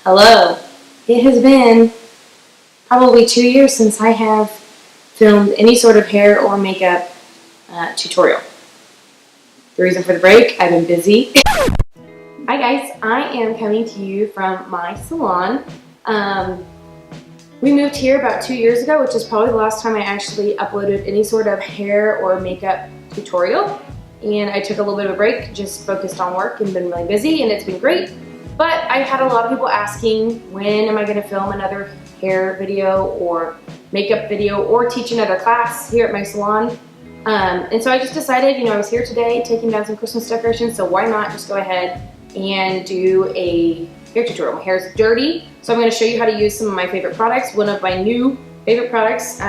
Hello. It has been probably 2 years since I have filmed any sort of hair or makeup tutorial. The reason for the break, I've been busy. Hi guys, I am coming to you from my salon. We moved here about 2 years ago, which is probably the last time I actually uploaded any sort of hair or makeup tutorial. And I took a little bit of a break, just focused on work and been really busy, and it's been great. But I've had a lot of people asking, when am I going to film another hair video or makeup video or teach another class here at my salon? And so I just decided, I was here today taking down some Christmas decorations, so why not just go ahead and do a hair tutorial. My hair is dirty, so I'm going to show you how to use some of my favorite products. One of my new favorite products,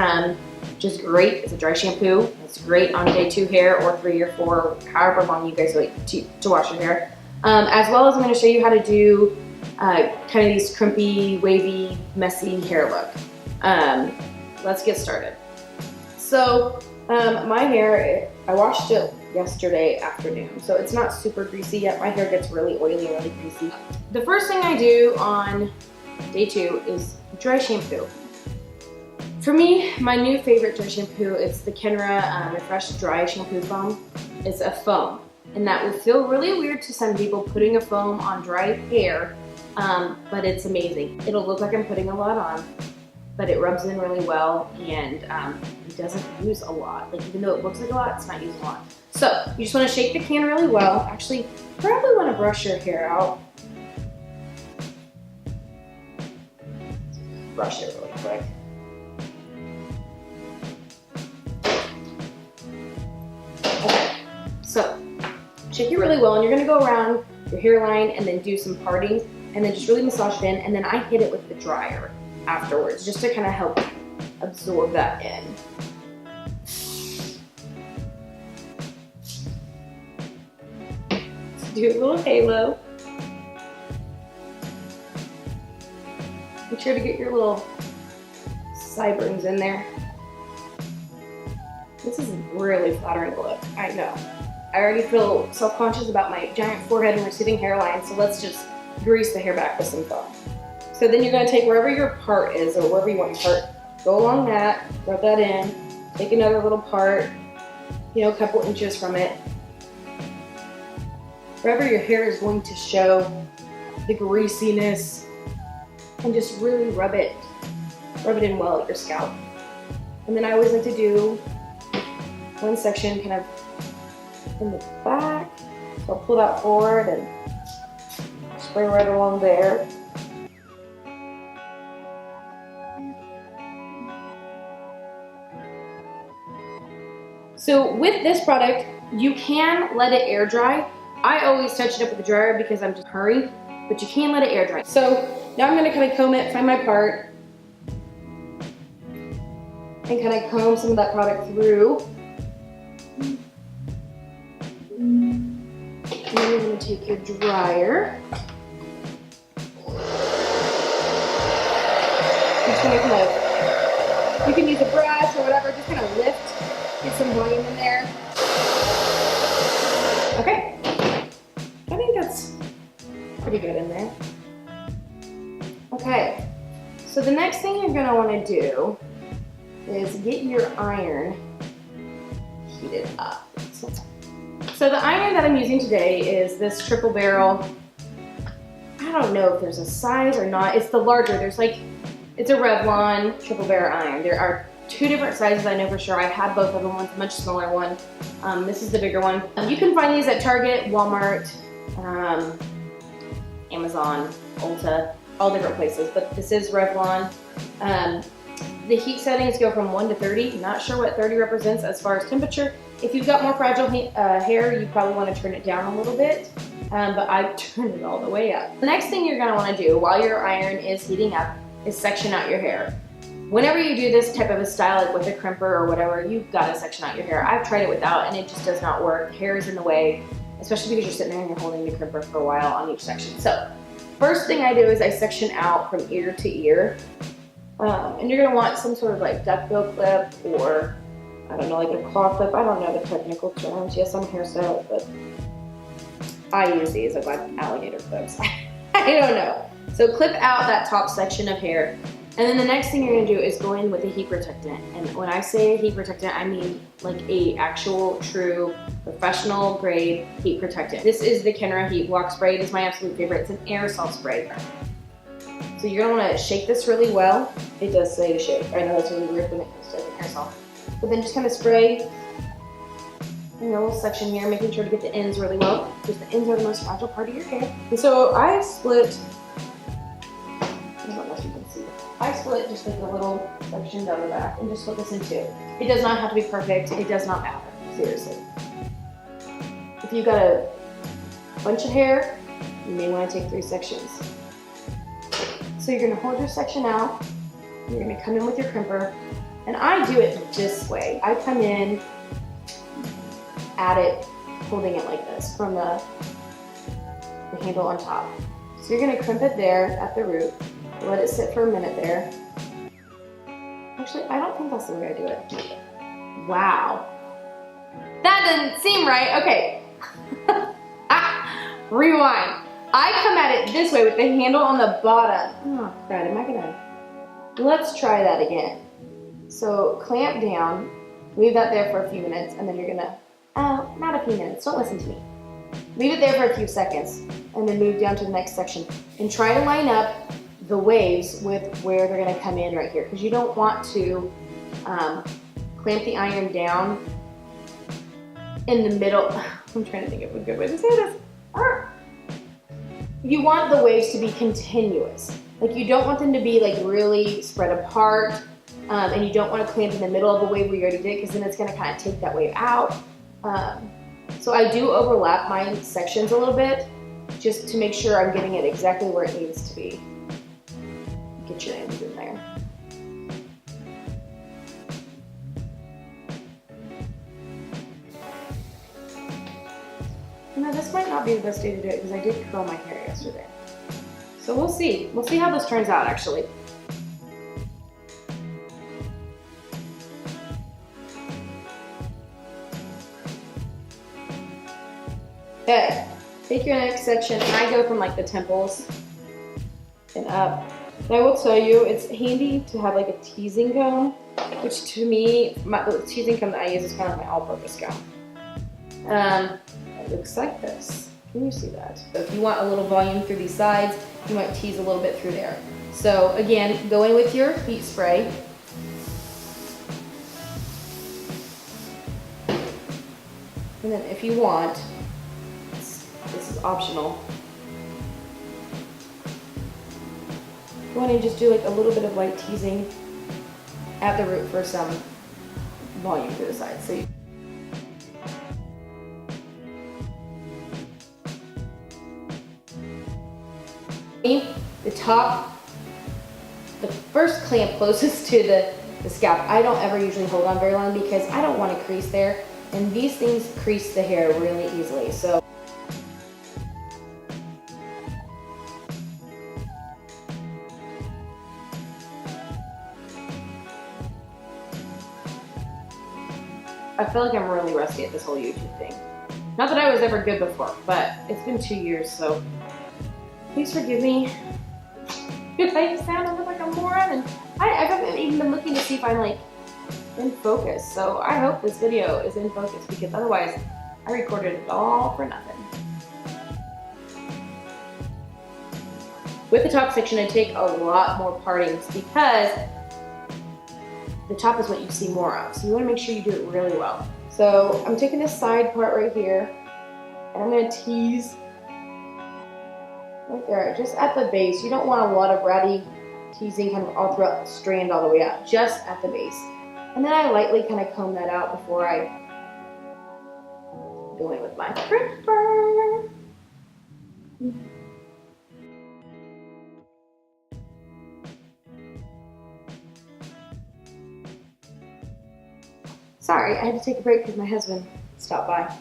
which is great, is a dry shampoo. It's great on day 2 hair or 3 or 4, however long you guys like to wash your hair. As well as I'm going to show you how to do kind of these crimpy, wavy, messy hair look. Let's get started. So my hair, I washed it yesterday afternoon, so it's not super greasy yet. My hair gets really oily and really greasy. The first thing I do on day 2 is dry shampoo. For me, my new favorite dry shampoo is the Kenra Refresh Dry Shampoo Foam. It's a foam, and that would feel really weird to some people, putting a foam on dry hair, but it's amazing. It'll look like I'm putting a lot on, but it rubs in really well, and it doesn't use a lot. Like, even though it looks like a lot, it's not using a lot. So you just want to shake the can really well. Actually, probably want to brush your hair out. Brush it really quick. Okay, so shake it really well, and you're going to go around your hairline and then do some parting, and then just really massage it in, and then I hit it with the dryer afterwards, just to kind of help absorb that in. So do a little halo. Make sure to get your little sideburns in there. This is a really flattering look, I know. I already feel self-conscious about my giant forehead and receding hairline, so let's just grease the hair back with some foam. So then you're going to take wherever your part is, or wherever you want your part, go along that, rub that in, take another little part, a couple inches from it. Wherever your hair is going to show the greasiness, and just really rub it in well at your scalp. And then I always like to do one section kind of in the back. So I'll pull that forward and spray right along there. So with this product, you can let it air dry. I always touch it up with the dryer because I'm just hurried, but you can let it air dry. So now I'm gonna kind of comb it, find my part, and kind of comb some of that product through. And then you're gonna take your dryer. Just gonna kind of, you can use a brush or whatever, just kind of lift. Get some volume in there. Okay. I think that's pretty good in there. Okay. So the next thing you're going to want to do is get your iron heated up. So the iron that I'm using today is this triple barrel. I don't know if there's a size or not. It's the larger. It's a Revlon triple barrel iron. There are 2 different sizes, I know for sure. I have both of them. One's a much smaller one. This is the bigger one. You can find these at Target, Walmart, Amazon, Ulta, all different places, but this is Revlon. The heat settings go from 1 to 30. Not sure what 30 represents as far as temperature. If you've got more fragile hair, you probably want to turn it down a little bit, but I've turned it all the way up. The next thing you're going to want to do while your iron is heating up is section out your hair. Whenever you do this type of a style, like with a crimper or whatever, you've got to section out your hair. I've tried it without, and it just does not work. Hair is in the way, especially because you're sitting there and you're holding the crimper for a while on each section. So first thing I do is I section out from ear to ear. And you're going to want some sort of like duckbill clip, or I don't know, like a claw clip. I don't know the technical terms. Yes, I'm a hairstylist, but I use these as like alligator clips. I don't know. So clip out that top section of hair. And then the next thing you're gonna do is go in with a heat protectant. And when I say a heat protectant, I mean like a actual, true, professional grade heat protectant. This is the Kenra Heat Block Spray. It is my absolute favorite. It's an aerosol spray. So you're gonna wanna shake this really well. It does say to shake. I know that's really weird when it comes to an aerosol. But then just kind of spray in your little section here, making sure to get the ends really well, because the ends are the most fragile part of your hair. And so I split, I don't know if you can see, I split just like a little section down the back and just split this in two. It does not have to be perfect. It does not matter, seriously. If you've got a bunch of hair, you may want to take 3 sections. So you're gonna hold your section out, you're gonna come in with your crimper, and I do it this way. I come in at it, holding it like this from the handle on top. So you're gonna crimp it there at the root, let it sit for a minute there. Actually, I don't think that's the way I do it. Wow. That didn't seem right. Okay. Rewind. I come at it this way with the handle on the bottom. Oh, crap, am I gonna? Let's try that again. So clamp down, leave that there for a few minutes, and then you're gonna, not a few minutes, don't listen to me. Leave it there for a few seconds, and then move down to the next section. And try to line up the waves with where they're gonna come in right here, because you don't want to clamp the iron down in the middle. I'm trying to think of a good way to say this. You want the waves to be continuous. Like you don't want them to be like really spread apart, and you don't want to clamp in the middle of the wave where you already did, because then it's gonna kind of take that wave out. So I do overlap my sections a little bit, just to make sure I'm getting it exactly where it needs to be. Get your ends in there. You know, this might not be the best day to do it because I did curl my hair yesterday. So we'll see. We'll see how this turns out, actually. Okay, take your next section, and I go from like the temples and up. And I will tell you, it's handy to have like a teasing comb, which to me, the teasing comb that I use is kind of my all-purpose comb. It looks like this. Can you see that? So if you want a little volume through these sides, you might tease a little bit through there. So again, go in with your heat spray. And then if you want, this is optional, go in and just do like a little bit of light teasing at the root for some volume through the sides. So the top, the first clamp closest to the scalp, I don't ever usually hold on very long because I don't want to crease there, and these things crease the hair really easily. So I feel like I'm really rusty at this whole YouTube thing. Not that I was ever good before, but it's been 2 years, so please forgive me if I sound like a moron. And I haven't even been looking to see if I'm like in focus. So I hope this video is in focus, because otherwise I recorded it all for nothing. With the top section, I take a lot more partings because the top is what you see more of. So you want to make sure you do it really well. So I'm taking this side part right here, and I'm going to tease right there, just at the base. You don't want a lot of ratty teasing kind of all throughout the strand all the way up, just at the base. And then I lightly kind of comb that out before I go in with my crimper. Sorry, I had to take a break because my husband stopped by.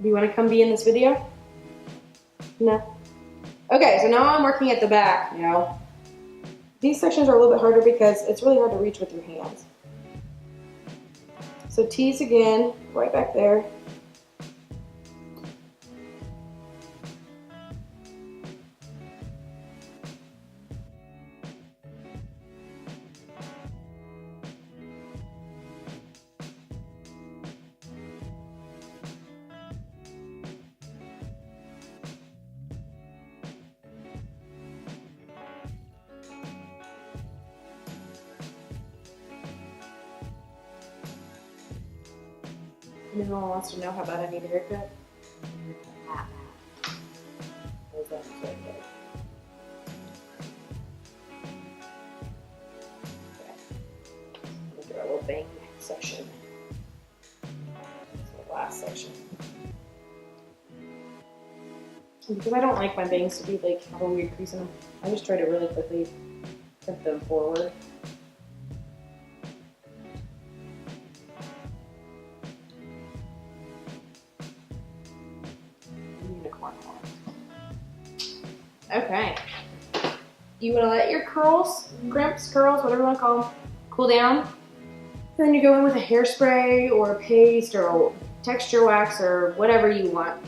Do you want to come be in this video? No? Okay, so now I'm working at the back now. These sections are a little bit harder because it's really hard to reach with your hands. So tease again, right back there. And everyone wants to know how bad I need a haircut. Look at our little bang section. That's the last section. And because I don't like my bangs to be like have a weird crease in them, I just try to really quickly put them forward. Unicorn horn. Okay. You want to let your curls, crimps, curls, whatever you want to call them, cool down. And then you go in with a hairspray or a paste or a texture wax or whatever you want.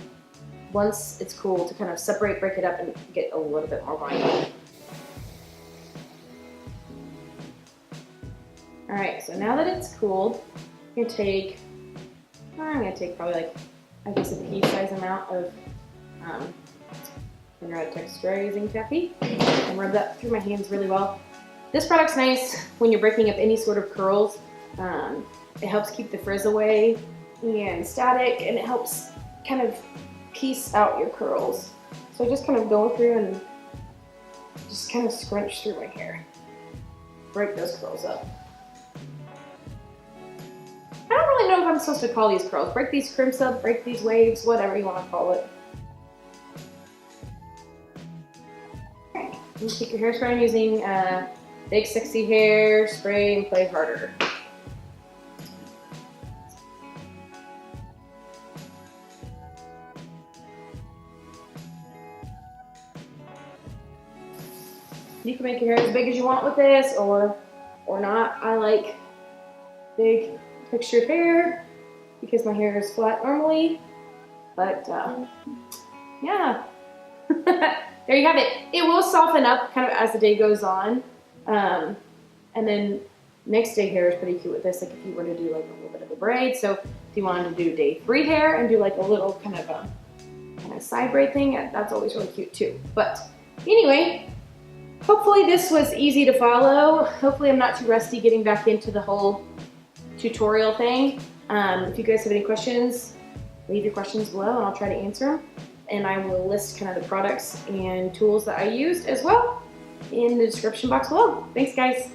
Once it's cool to kind of separate, break it up, and get a little bit more volume. Alright, so now that it's cooled, I'm going to take probably like, I guess a pea-size amount of Kenra Texturizing Taffy and rub that through my hands really well. This product's nice when you're breaking up any sort of curls. It helps keep the frizz away and static, and it helps kind of piece out your curls. So I just kind of go through and just kind of scrunch through my hair. Break those curls up. I don't really know if I'm supposed to call these curls. Break these crimps up, break these waves, whatever you want to call it. Okay, you take your hairspray. I'm using Big Sexy Hair Spray and Play Harder. You can make your hair as big as you want with this, or not. I like big textured hair because my hair is flat normally. But yeah, there you have it. It will soften up kind of as the day goes on, and then next day hair is pretty cute with this. Like if you were to do like a little bit of a braid. So if you wanted to do day 3 hair and do like a little kind of side braid thing, that's always really cute too. But anyway. Hopefully this was easy to follow. Hopefully I'm not too rusty getting back into the whole tutorial thing. If you guys have any questions, leave your questions below and I'll try to answer them. And I will list kind of the products and tools that I used as well in the description box below. Thanks guys.